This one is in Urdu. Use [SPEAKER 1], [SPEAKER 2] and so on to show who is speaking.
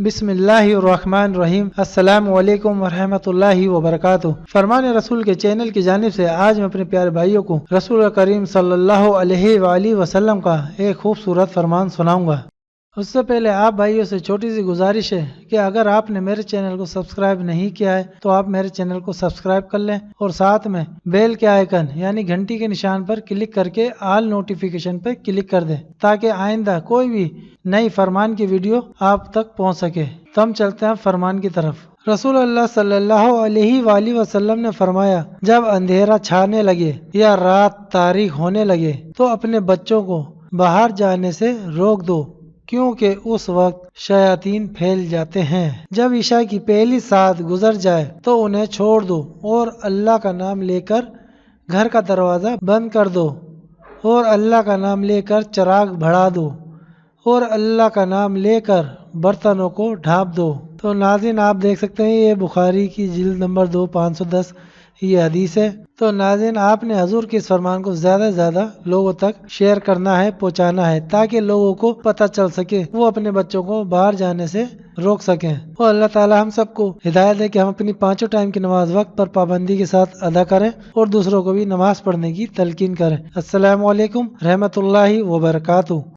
[SPEAKER 1] بسم اللہ الرحمن الرحیم۔ السلام علیکم ورحمۃ اللہ وبرکاتہ۔ فرمان رسول کے چینل کی جانب سے آج میں اپنے پیارے بھائیوں کو رسول کریم صلی اللہ علیہ وآلہ وسلم کا ایک خوبصورت فرمان سناؤں گا۔ اس سے پہلے آپ بھائیوں سے چھوٹی سی گزارش ہے کہ اگر آپ نے میرے چینل کو سبسکرائب نہیں کیا ہے تو آپ میرے چینل کو سبسکرائب کر لیں اور ساتھ میں بیل کے آئیکن یعنی گھنٹی کے نشان پر کلک کر کے آل نوٹیفیکیشن پر کلک کر دیں تاکہ آئندہ کوئی بھی نئی فرمان کی ویڈیو آپ تک پہنچ سکے۔ تو ہم چلتے ہیں فرمان کی طرف۔ رسول اللہ صلی اللہ علیہ وآلہ وسلم نے فرمایا، جب اندھیرا چھانے لگے یا رات تاریک ہونے لگے تو اپنے بچوں کو باہر جانے سے روک دو، کیونکہ اس وقت شیاطین پھیل جاتے ہیں۔ جب عشاء کی پہلی ساعت گزر جائے تو انہیں چھوڑ دو اور اللہ کا نام لے کر گھر کا دروازہ بند کر دو اور اللہ کا نام لے کر چراغ بڑھا دو اور اللہ کا نام لے کر برتنوں کو ڈھانپ دو۔ تو ناظرین آپ دیکھ سکتے ہیں یہ بخاری کی جلد نمبر 2 510 یہ حدیث ہے۔ تو ناظرین آپ نے حضور کے اس فرمان کو زیادہ سے زیادہ لوگوں تک شیئر کرنا ہے، پہنچانا ہے تاکہ لوگوں کو پتہ چل سکے، وہ اپنے بچوں کو باہر جانے سے روک سکیں۔ اور اللہ تعالی ہم سب کو ہدایت دے کہ ہم اپنی 5 ٹائم کی نماز وقت پر پابندی کے ساتھ ادا کریں اور دوسروں کو بھی نماز پڑھنے کی تلقین کریں۔ السلام علیکم رحمۃ اللہ وبرکاتہ۔